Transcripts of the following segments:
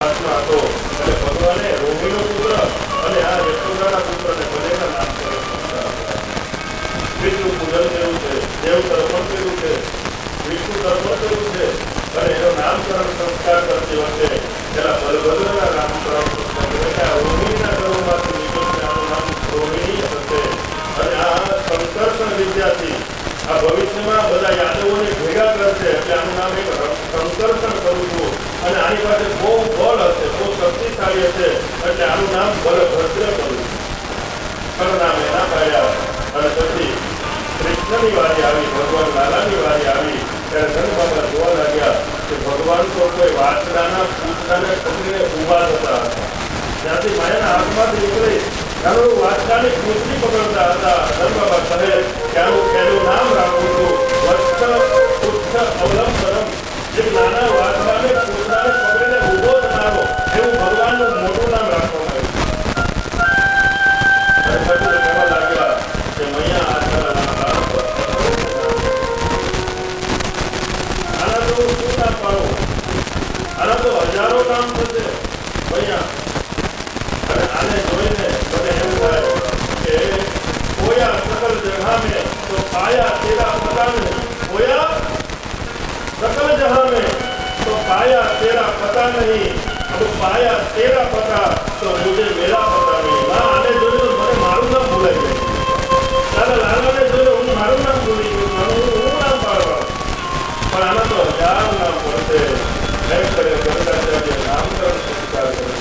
હતો અને ભગવાને રોહિણીનો પુત્ર અને આ યશોદાના પુત્રને બંનેના નામકરણ કર્યા. પિતૃ પૂજન કર્યું છે, દેવ તર્પણ કર્યું છે, વિષ્ણુ તર્પણ કર્યું છે અને એનો નામકરણ સંસ્કાર કરતી વખતે પેલા બલભદ્રના નામકરણ સંસ્કાર કર્યા. રોહિણીના ગર્ભમાંથી નીકળશે, આનું નામ રોહિણી હશે અને આ સંકર્ષણ વિદ્યાથી આ ભવિષ્યમાં બધા યાદવોને ભેગા કરશે એટલે આનું નામ એક સંકર્ષણ કરું છું અને આની પાસે બહુ બળ હશે, બહુ શક્તિશાળી હશે એટલે આનું નામ બલભદ્ર કરું છું. નામ એના પાડ્યા અને પછી કૃષ્ણની વારી આવી, ભગવાન લાલાની વારી આવી ત્યારે ધનબાબા જોવા લાગ્યા કે ભગવાન તો કોઈ વાછડાના પૂંછડાને પકડીને ઊભા થતા હતા. ત્યાંથી માયાના હાથમાંથી નીકળી ત્યારે વાછડાની પૂંછડી પકડતા હતા. ધનબાબા કહે કે એનું નામ રાખું છું વત્સ પુચ્છ અવલંબનમ. જે નાના વાછડાને પૂંછડાને પકડીને ઊભો થનારો એવું ભગવાનનું મોટું નામ રાખવામાં આવ્યું. કહેવા લાગ્યા કે મૈયા આના તો શું નામ પાડો, આના તો હજારો નામ થશે મૈયા. અને આને જોઈને મને એમ થાય કે કોયા સકલ જગા મેં તો પાયા તેરા પતા નહીં, કોયા સકલ જગા મેં તો पाया तेरा पता नहीं, अब पाया तेरा पता तो मुझे मेरा पता नहीं. आने જોયું મને મારું નામ ભૂલાઈ ગયું. દાદા લાલાને જોયું હું મારું નામ ભૂલી ગયું, હું નામ પાડવા પણ આના તો હજાર નામ પડશે. એમ કરે ગંગાચાર્ય નામકરણ સંસ્કાર કરે,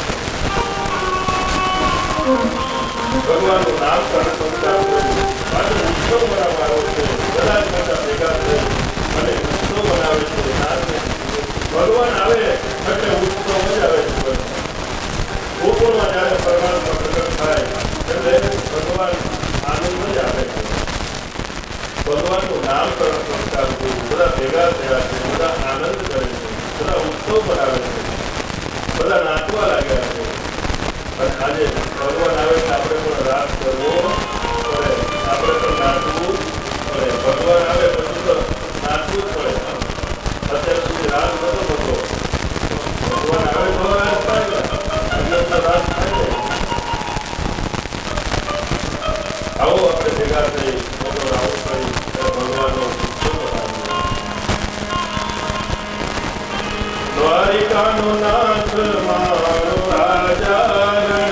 ભગવાનનું નામકરણ સંસ્કાર કર્યું. પાછો ઉત્સવ મનાવવાનો છે, બધા જ બધા ભેગા થઈ અને ઉત્સવ મનાવે છે. ભગવાન આવે એટલે ઉત્સવ મજા આવે છે. ગોકુળમાં જયારે પરમાત્મા પ્રગટ થાય એટલે ભગવાન આનંદ જ આવે છે. ભગવાનનું નામકરણ સંસ્કાર થયું, બધા ભેગા થયા છે, બધા આનંદ કરે છે, બધા ઉત્સવ મનાવે છે, બધા નાચવા લાગ્યા છે. અને આજે ભગવાન આવે એટલે આપણે પણ રાસ કરવો પડે, આપણે પણ નાચવું પડે. ભગવાન આવે પછી તો નાચવું જ પડે. અત્યાર સુધી રાસ નતો થતો, ભગવાન આવે તો રાસ થાય, રાસ થાય. આવો આપણે ભેગા થઈ આવું કરી ભગવાનનો દ્વારિકાનો નાથ મારો રાજા રાજા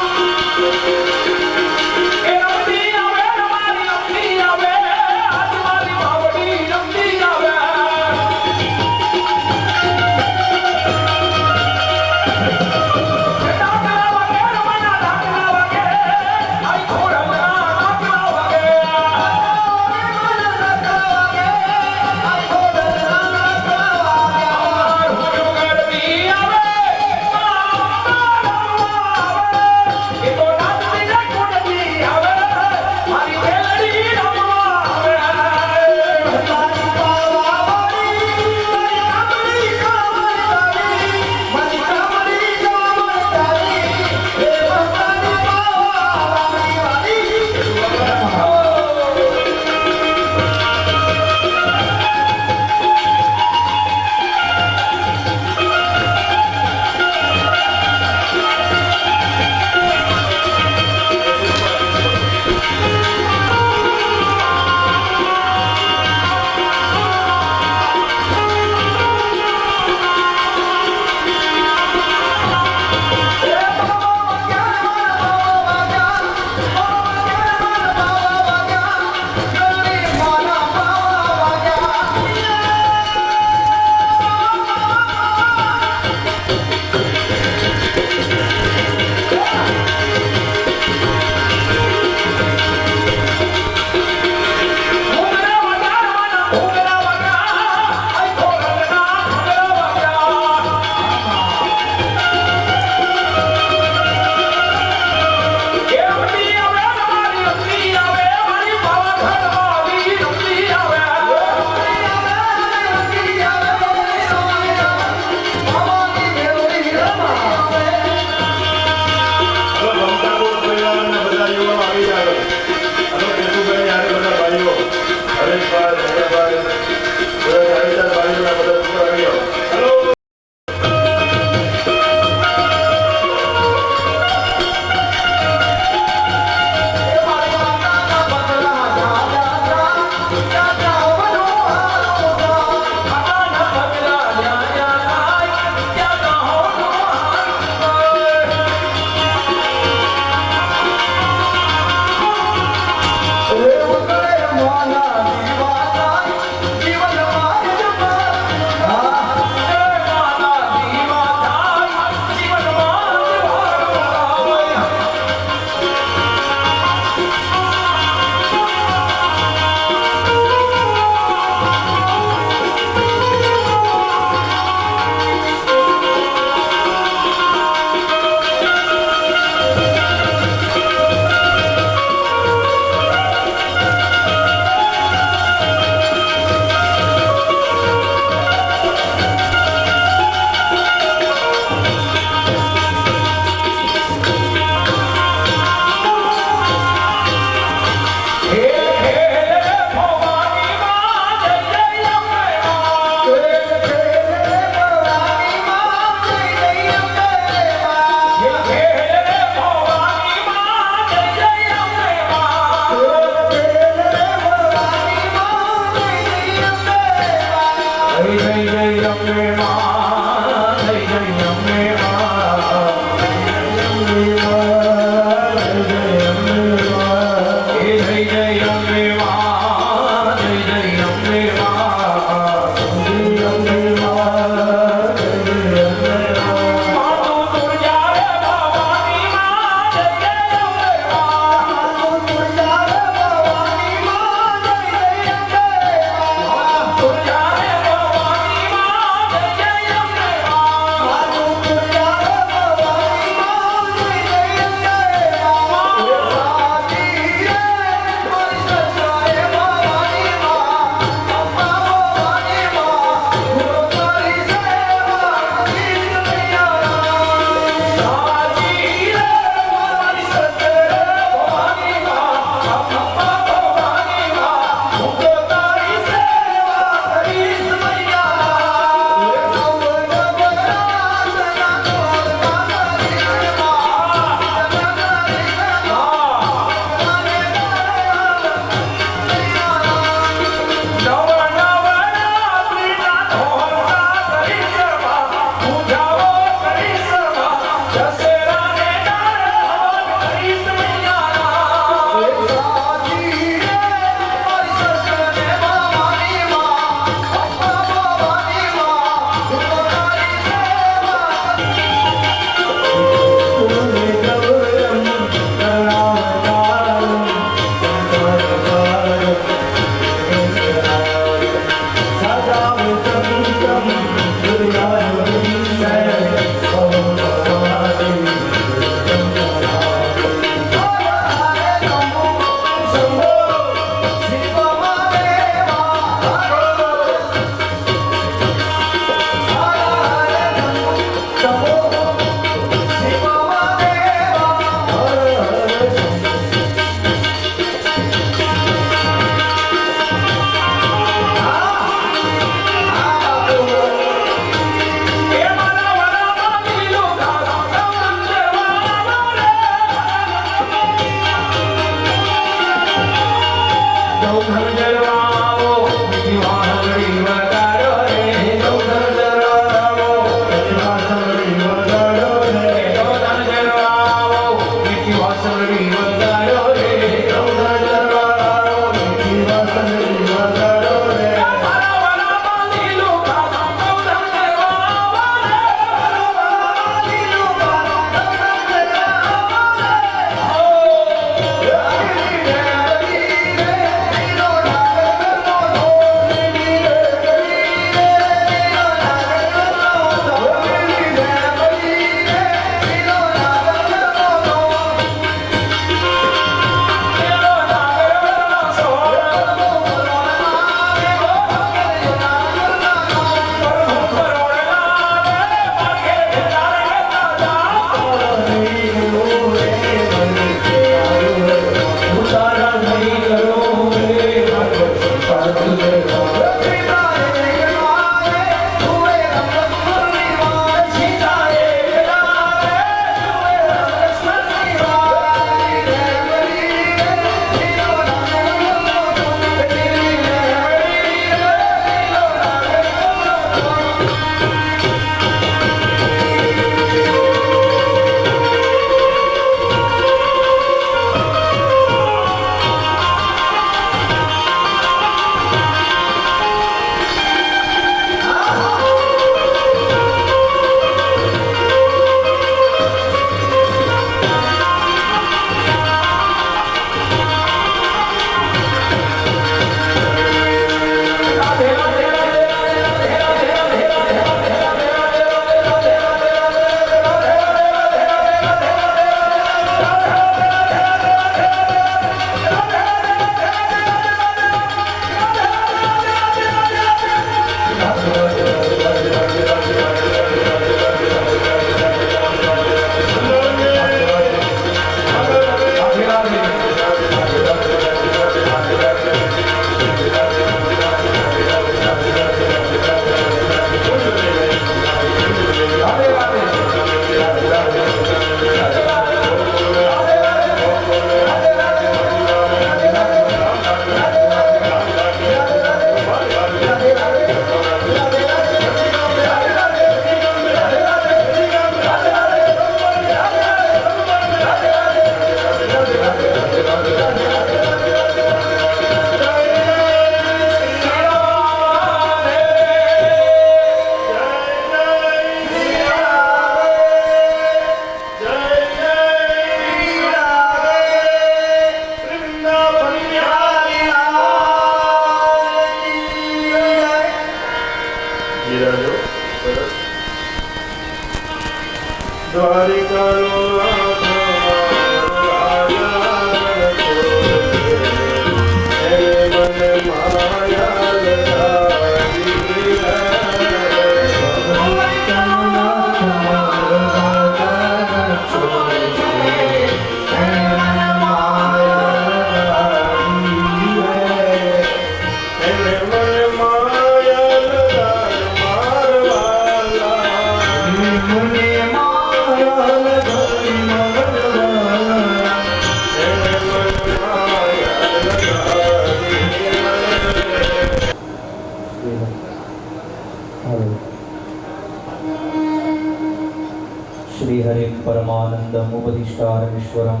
श्रीहरिं परमानन्दमुपदिष्टारमीश्वरं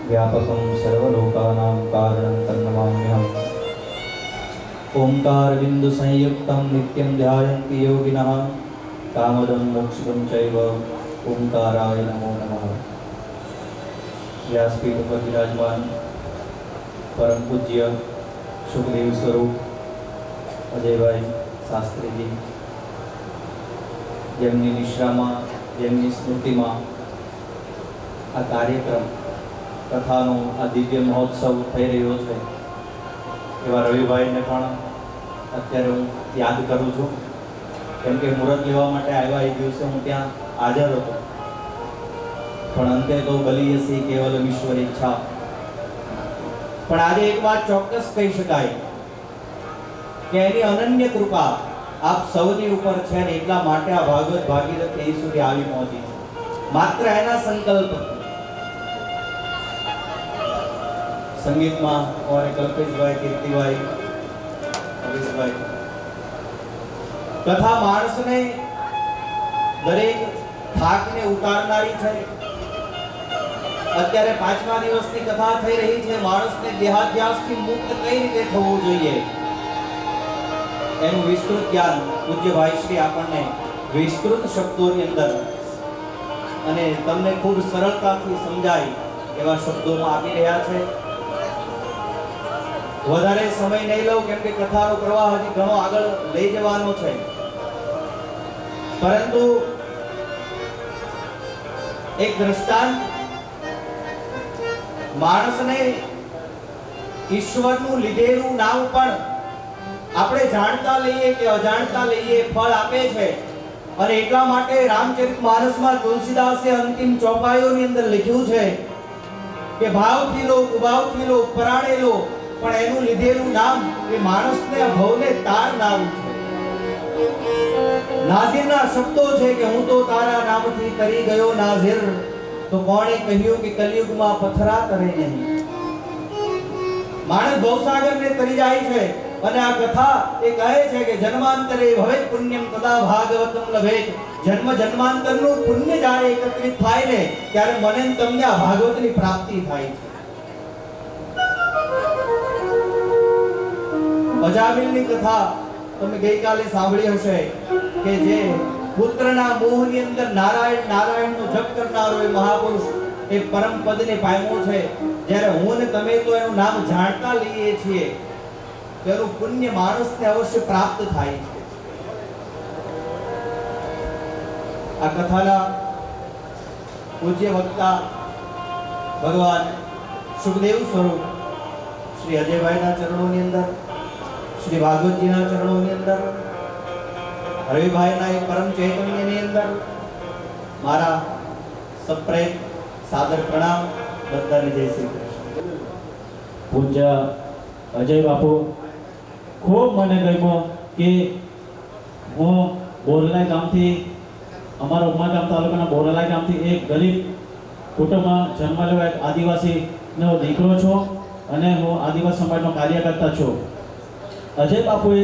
व्यापकं सर्वलोकानां कारणं तन्नमाम्यहम्। ओंकारबिन्दुसंयुक्तं नित्यं ध्यायन्ति योगिनः कामदं मोक्षदं चैव ओंकाराय नमो नमः। व्यासपीठ पर विराजमान परम पूज्य सुखदेव स्वरूप अजयभाई शास्त्री जी જેમની નિશ્રામાં જેમની સ્મૃતિમાં આ કાર્યક્રમ કથાનો આ દિવ્ય મહોત્સવ થઈ રહ્યો છે એવા રવિભાઈને પણ અત્યારે હું યાદ કરું છું, કેમ કે મુહૂર્ત લેવા માટે આવ્યા એ દિવસે હું ત્યાં હાજર હતો, પણ અંતે તો બલિયસી કેવલ ઈશ્વર ઈચ્છા। પણ આજે એક વાત ચોક્કસ કહી શકાય કે એની અનન્ય કૃપા આપ સૌની ઉપર છે ને એટલા માટે આ ભાગવત ભાગીરથ એ સુધી આવી પહોંચી છે, માત્ર એના સંકલ્પ। સંગીતમાં અમારે કલ્પેશભાઈ, કીર્તિભાઈ, હરીશભાઈ. કથા માણસને દરેક થાકને ઉતારનારી છે. અત્યારે 5મા દિવસની કથા થઈ રહી છે. માણસને દેહાધ્યાસથી મુક્ત કઈ રીતે થવું જોઈએ એનું વિસ્તૃત જ્ઞાન પૂજ્ય ભાઈશ્રી આપણને વિસ્તૃત શબ્દોની અંદર અને તમને ખૂબ સરળતાથી સમજાય એવા શબ્દોમાં આપી રહ્યા છે. વધારે સમય નહીં લઉં કેમ કે કથાનો પ્રવાહ હજી ઘણો આગળ લઈ જવાનો છે. પરંતુ એક દ્રષ્ટાંત માણસને ઈશ્વરનું લીધેલું નામ પણ આપણે જાણતા લઈએ કે અજાણતા લઈએ ફળ આપે છે. અને એટલા માટે રામચરિતમાનસમાં તુલસીદાસે અંતિમ ચોપાઈઓની અંદર લખ્યું છે કે ભાવથી લો, કુભાવથી લો, પરાણે લો, પણ એનું લીધેલું નામ એ માણસને ભવને તારનારું છે. નાઝીરના શબ્દો છે કે હું તો તારા નામથી કરી ગયો નાઝીર, તો કોણે કહ્યું કે કલયુગમાં પથરા કરે નહીં. માણસ ભવસાગરને તરી જાય છે અને આ કથા એ કહે છે કે જન્માંતરે ભવેત પુણ્યમ તદા ભાગવતમ લભેત. જન્મ જન્માંતરનું પુણ્ય જ્યારે એકત્રિત થાય ને ત્યારે મને ને તમને આ ભાગવતની પ્રાપ્તિ થાય છે. અજામિલની કથા તમે ગઈકાલે સાંભળી હશે કે જે પુત્રના મોહની અંદર નારાયણ નારાયણનો જપ કરનારો એ મહાપુરુષ એ પરમ પદને પામ્યો છે. જ્યારે હું ને તમે તો એનું નામ જાણતા લઈએ છીએ, તેનું પુણ્ય માણસને અવશ્ય પ્રાપ્ત થાય છે. આ કથાના પૂજ્ય વક્તા ભગવાન સુખદેવ સ્વરૂપ શ્રી અજયભાઈના ચરણોની અંદર, શ્રી ભાગવતજીના ચરણોની અંદર, રવિભાઈના એ પરમ ચૈતન્યની અંદર મારા સપ્રેમ સાદર પ્રણામ. બધાને જય શ્રી કૃષ્ણ. પૂજ્ય અજય બાપુ, ખૂબ મને ગમ્યું કે હું બોરલાઈ ગામથી, અમારા ઉમરગામ તાલુકાના બોરલાઈ ગામથી એક ગરીબ કુટુંબમાં જન્મ લેવા એક આદિવાસીનો દીકરો છું અને હું આદિવાસી સમાજનો કાર્યકર્તા છું. અજય બાપુએ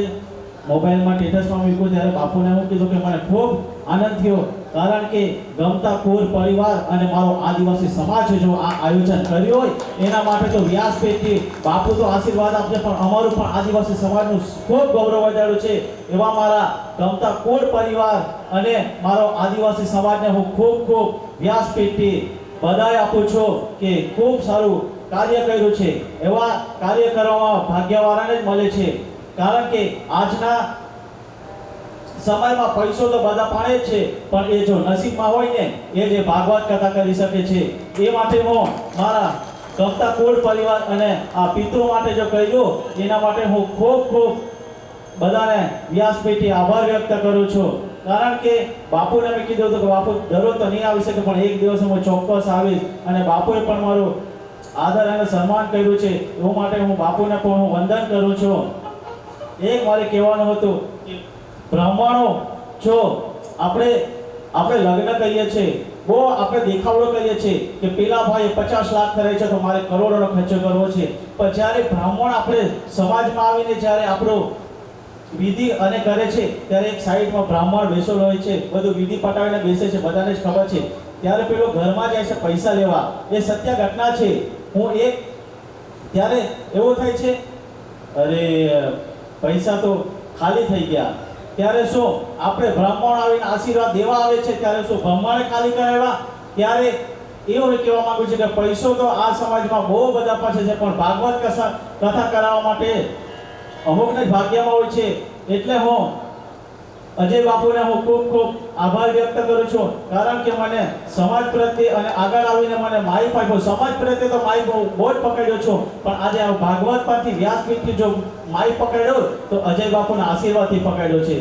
મોબાઈલમાં સ્ટેટસમાં મૂક્યું ત્યારે બાપુને હું કીધું કે મને ખૂબ આનંદ થયો, કારણ કે ગમતા કોર પરિવાર અને મારો આદિવાસી સમાજ જો આ આયોજન કર્યું હોય એના માટે તો વ્યાસપીઠથી બાપુ તો આશીર્વાદ આપશે, પણ અમારું પણ આદિવાસી સમાજનું ખૂબ ગૌરવ વધાર્યું છે. એવા મારા ગમતા કોર પરિવાર અને મારો આદિવાસી સમાજને હું ખૂબ ખૂબ વ્યાસપીઠથી બધાય આપું છું કે ખૂબ સારું કાર્ય કર્યું છે. એવા કાર્ય કરવામાં ભાગ્યવાળાને જ મળે છે, કારણ કે આજના સમયમાં પૈસો તો બધા પાડે છે, પણ એ જો નસીબમાં હોય ને એ જે ભાગવત કથા કરી શકે છે. એ માટે હું મારા ગમતા કુળ પરિવાર અને આ પિતૃ માટે જો કહ્યું એના માટે હું ખૂબ ખૂબ બધાને વ્યાસપીઠથી આભાર વ્યક્ત કરું છું. કારણ કે બાપુને મેં કીધું હતું કે બાપુ દરરોજ તો નહીં આવી શકે, પણ એક દિવસ હું ચોક્કસ આવીશ, અને બાપુએ પણ મારું આદર અને સન્માન કર્યું છે. એવું માટે હું બાપુને પણ હું વંદન કરું છું. એક મારે કહેવાનું હતું કે બ્રાહ્મણો છો, આપણે લગ્ન કરીએ છીએ, બહુ આપણે દેખાવડો કરીએ છીએ કે પેલા ભાઈએ 50 લાખ કરે છે તો મારે કરોડોનો ખર્ચો કરવો છે. પણ જ્યારે બ્રાહ્મણ આપણે સમાજમાં આવીને જ્યારે આપણો વિધિ અને કરે છે ત્યારે એક સાઈડમાં બ્રાહ્મણ બેસેલો હોય છે, બધું વિધિ પટાવીને બેસે છે, બધાને જ ખબર છે. ત્યારે પેલો ઘરમાં જાય છે પૈસા લેવા, એ સત્ય ઘટના છે. ત્યારે એવું થાય છે અરે પૈસા તો ખાલી થઈ ગયા. ત્યારે શું આપણે બ્રાહ્મણ આવીને આશીર્વાદ દેવા આવે છે, ત્યારે શું બ્રાહ્મણે ખાલી કરાવ્યા? ત્યારે એવું કહેવા માંગુ છું કે પૈસો તો આ સમાજમાં બહુ બધા પાસે છે, પણ ભાગવત કથા કરાવવા માટે અમુકને જ ભાગ્યમાં હોય છે. એટલે હું અજય બાપુને હું ખૂબ ખૂબ આભાર વ્યક્ત કરું છું, કારણ કે મને સમાજ પ્રત્યે અને આગળ આવીને મને માઈ પાક્યો. સમાજ પ્રત્યે તો માઈ બહુ જ પકડ્યો છું, પણ આજે આ ભાગવત પરથી વ્યાસપીઠથી જો માઈ પકડ્યો તો અજય બાપુના આશીર્વાદથી પકડ્યો છે.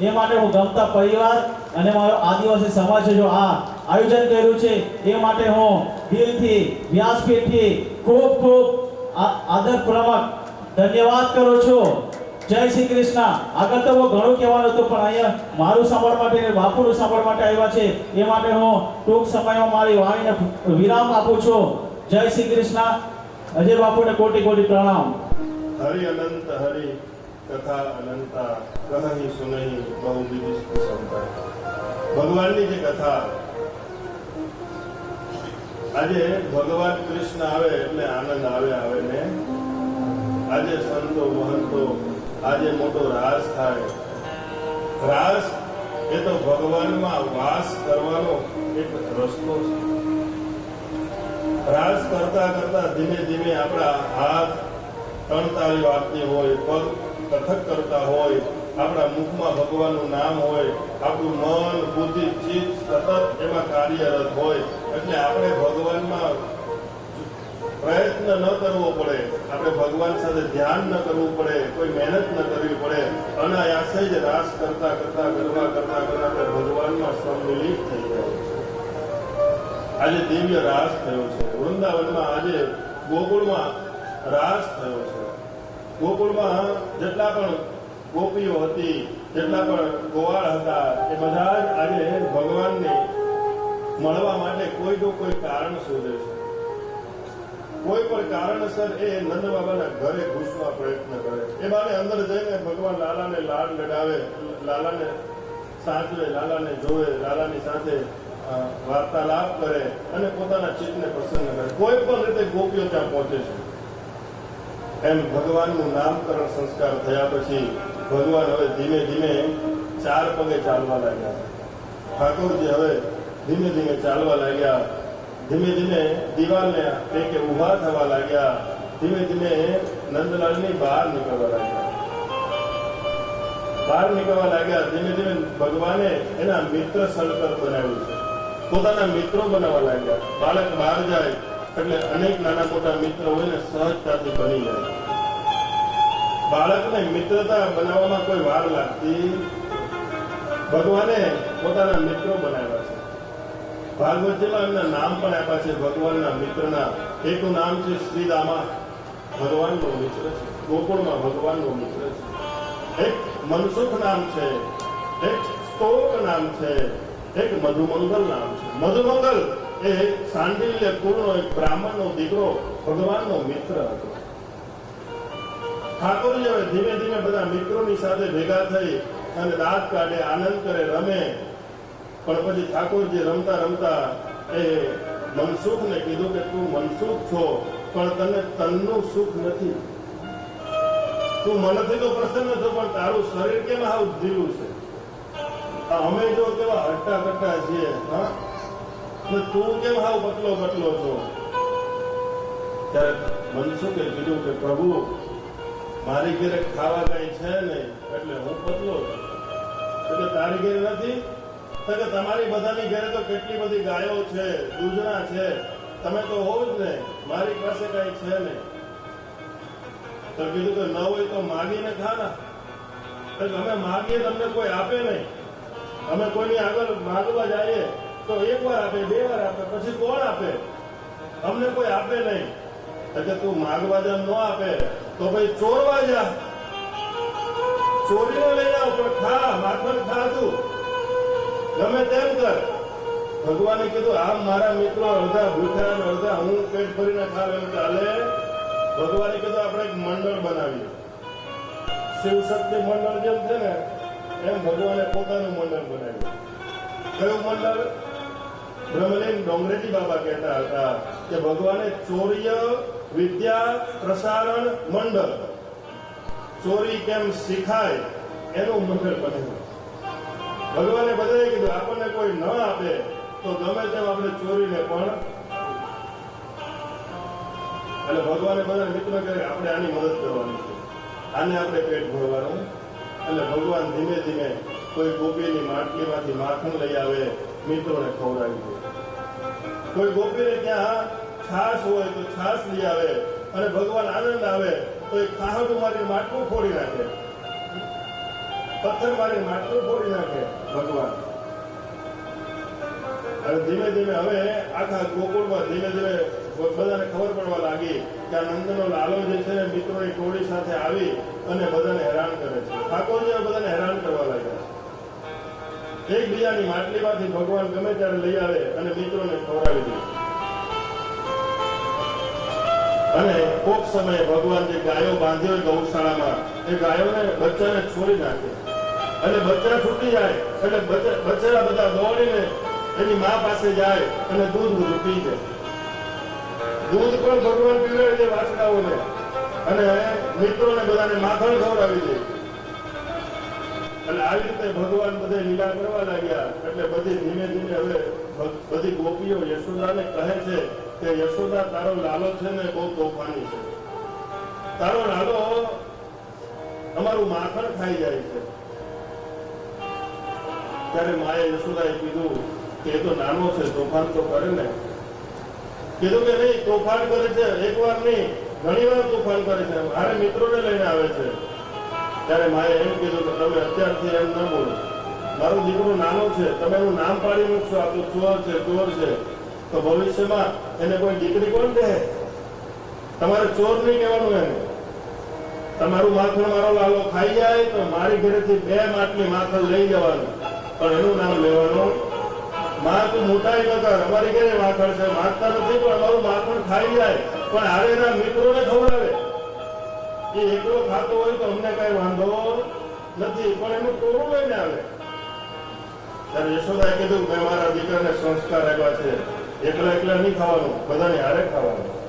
એ માટે હું ગમતા પરિવાર અને મારો આદિવાસી સમાજ જો આ આયોજન કર્યું છે એ માટે હું દિલથી વ્યાસપીઠથી ખૂબ ખૂબ આદરપૂર્વક ધન્યવાદ કરું છું. જય શ્રી કૃષ્ણ. આગળ તો બહુ ઘણું કહેવાનું હતું, પણ અહીંયા મારું સાંભળ માટે અને બાપુનું સાંભળ માટે આવ્યા છે, એ માટે હું ટૂંક સમયમાં મારી વાણીને વિરામ આપું છું. જય શ્રી કૃષ્ણ. અજય બાપુને કોટી કોટી પ્રણામ. હરિ અનંત હરિ કથા અનંતા કહી સુનહી બહુ વિદિષ્ટ સંતા. ભગવાનની જે કથા, આજે ભગવાન કૃષ્ણ આવે એટલે આનંદ આવે ને. આજે સંતો મહંતો, આજે મોટો રાસ થાય. રાસ એ તો ભગવાનમાં વાસ કરવાનો એક રસ્તો છે. રાસ કરતા કરતા ધીમે ધીમે આપણા હાથ તણતાળી વાગતી હોય, પગ કથક કરતા હોય, આપણા મુખમાં ભગવાનનું નામ હોય, આપણું મન બુદ્ધિ ચિત્ત સતત એમાં કાર્યરત હોય. એટલે આપણે ભગવાનમાં પ્રયત્ન ન કરવો પડે, આપણે ભગવાન સાથે ધ્યાન ન કરવું પડે, કોઈ મહેનત ન કરવી પડે. અનાયાસે જ રાસ કરતા કરતા આપણે ભગવાનમાં સંમિલિત થઈ જાય. આજે દિવ્ય રાસ થયો છે વૃંદાવનમાં. આજે ગોકુળમાં રાસ થયો છે. ગોકુળમાં જેટલા પણ ગોપીઓ હતી, જેટલા પણ ગોવાળ હતા, એ બધા જ આજે ભગવાનને મળવા માટે કોઈનું કોઈ કારણ શોધે છે. કોઈ પણ કારણસર એ નંદ બાબાના ઘરે ઘૂસવા પ્રયત્ન કરે. એ બાને અંદર જઈને ભગવાન લાલાને લાડ લડાવે, લાલાને સાચવે, લાલાને જોવે, લાલાની સાથે વાર્તાલાપ કરે અને પોતાના ચિત્તને પ્રસન્ન કરે. કોઈ પણ રીતે ગોપીઓ ત્યાં પહોંચે છે. એમ ભગવાનનું નામકરણ સંસ્કાર થયા પછી ભગવાન હવે ધીમે ધીમે ચાર પગે ચાલવા લાગ્યા. ઠાકોરજી હવે ધીમે ધીમે ચાલવા લાગ્યા. ધીમે ધીમે દિવાલને ટેકે ઉભા થવા લાગ્યા. ધીમે ધીમે નંદલાલની બહાર નીકળવા લાગ્યા. ધીમે ધીમે ભગવાને એના મિત્ર સલકર બનાવ્યું છે. પોતાના મિત્રો બનાવવા લાગ્યા. બાળક બહાર જાય એટલે અનેક નાના મોટા મિત્ર હોય ને સહજતાથી બની જાય. બાળકને મિત્રતા બનાવવામાં કોઈ વાર લાગતી. ભગવાને પોતાના મિત્રો બનાવ્યા છે. ભાગવતજીમાં એમના નામ પણ આપ્યા છે ભગવાનના મિત્રના. એકનું નામ છે શ્રીદામા, ભગવાનનો મિત્ર છે. ગોકુળમાં ભગવાનનો મિત્ર છે. એક મનસુખ નામ છે, એક સ્તોક નામ છે, એક મધુમંગલ નામ છે. મધુમંગલ એ સાંડિલ્ય કુળનો એક બ્રાહ્મણનો દીકરો ભગવાનનો મિત્ર હતો. ઠાકોરજી હવે ધીમે ધીમે બધા મિત્રોની સાથે ભેગા થઈ અને દાંત કાઢે, આનંદ કરે, રમે. પણ પછી ઠાકોરજી રમતા રમતા એ મનસુખને કીધું કે તું મનસુખ છો પણ તને તનનું સુખ નથી. તું મનથી તો પ્રસન્ન છો પણ તારું શરીર કેમ આવું ઢીલું છે. અમે જો કેવા હટ્ટા કટ્ટા છીએ, હા, તું કેમ હાવ પતલો પતલો છો. ત્યારે મનસુખે કીધું કે પ્રભુ મારી ઘરે ખાવા કઈ છે નહીં એટલે હું પતલો છું. એટલે તારી ઘરે નથી તો કે તમારી બધાની ઘરે તો કેટલી બધી ગાયો છે, દૂધણા છે, તમે તો હોવ જ ને, મારી પાસે કઈ છે નહીં. તો કીધું કે ન હોય તો માગીને ખા. અમે માગીએ તમને કોઈ આપે નહીં. અમે કોઈની આગળ માગવા જઈએ તો એક વાર આપે, બે વાર આપે, પછી કોણ આપે? અમને કોઈ આપે નહીં. કે તું માગવા જા, ન આપે તો ભાઈ ચોરવા જા, ચોરીને લઈને આવ, પણ ખા, માખણ ખા, તું ગમે તેમ કર. ભગવાને કીધું આમ મારા મિત્રો અડધા ભૂખ્યા અને અડધા હું પેટ ભરીને ખાવ એમ ચાલે. ભગવાને કીધું આપણે એક મંડળ બનાવીએ. શિવ શક્તિ મંડળ જેમ છે ને એમ ભગવાને પોતાનું મંડળ બનાવ્યું. કયું મંડળ? બ્રહ્મલીન ડોંગરેજી બાબા કહેતા હતા કે ભગવાને ચોર્ય વિદ્યા પ્રસારણ મંડળ, ચોરી કેમ શીખાય એનું મંડળ બનાવ્યું. ભગવાને બધાએ કીધું આપણને કોઈ ન આપે તો ગમે તેમ આપણે ચોરીને પણ. એટલે ભગવાને બધા મિત્રો કહે આપણે આની મદદ કરવાની છે, આને આપણે પેટ ભરવાનું. એટલે ભગવાન ધીમે ધીમે કોઈ ગોપીની માટલીમાંથી માખણ લઈ આવે, મિત્રોને ખવડાવી દે. કોઈ ગોપીને ત્યાં છાશ હોય તો છાશ લઈ આવે અને ભગવાન આનંદ આવે તો એ ખાહડું મારી માટલું ફોડી નાખે, પથ્થર મારી માટલું ફોડી નાખે ભગવાન. અને ધીમે ધીમે હવે આખા ગોકુળમાં ધીમે ધીમે બધાને ખબર પડવા લાગી કે આ નંદનો લાલો જે છે મિત્રોની ટોળી સાથે આવી અને બધાને હેરાન કરે છે. ઠાકોરજી બધાને હેરાન કરવા લાગ્યા. એકબીજાની માટલીમાંથી ભગવાન ગમે ત્યારે લઈ આવે અને મિત્રોને ખવડાવી દે. અને કોક સમયે ભગવાન જે ગાયો બાંધી હોય ગૌશાળામાં એ ગાયોને બચ્ચાને છોડી નાખે અને બચ્ચા છૂટી જાય એટલે બચ્ચા બધા દોડીને એની મા પાસે જાય અને દૂધ પી જાય. દૂધ પણ ભગવાન પીવડાવી દે વાછડાઓને અને મિત્રોને બધાને માખણ ખવડાવી દે. એટલે આવી રીતે ભગવાન બધે લીલા કરવા લાગ્યા. એટલે બધી ધીમે ધીમે હવે બધી ગોપીઓ યશોદાને કહે છે કે યશોદા તારો લાલો છે ને બહુ તોફાની છે, તારો લાલો અમારું માખણ ખાઈ જાય છે. ત્યારે માએ યશોદાએ કીધું કે એ તો નાનો છે, તોફાન તો કરે ને. કીધું કે નહીં, તોફાન કરે છે, એકવાર નહીં ઘણી વાર તોફાન કરે છે, મારે મિત્રોને લઈને આવે છે. ત્યારે માએ એમ કીધું કે તમે અત્યારથી એમ ન બોલો, મારો દીકરો નાનો છે, તમે એનું નામ પાડી મૂકશો આ તો ચોર છે ચોર છે, તો ભવિષ્યમાં એને કોઈ દીકરી કોણ કહે? તમારે ચોર નહીં કહેવાનું એને. તમારું માખણ મારો લાલો ખાઈ જાય તો મારી ઘરેથી 2 માટલી માખણ લઈ જવાનું, પણ એનું નામ લેવાનું. માં તું મોટાઈ ન કર, અમારી ઘરે માખણ છે, માગતા નથી પણ અમારું માખણ ખાઈ જાય, પણ હારે એના મિત્રોને ખવડાવે. એ એકલો ખાતો હોય તો અમને કઈ વાંધો નથી, પણ એનું ટોળું લઈને આવે. ત્યારે યશોદાએ કીધું મેં મારા દીકરાને સંસ્કાર આપ્યા છે, એકલા એકલા નહીં ખાવાનું, બધાને હારે ખાવાનું.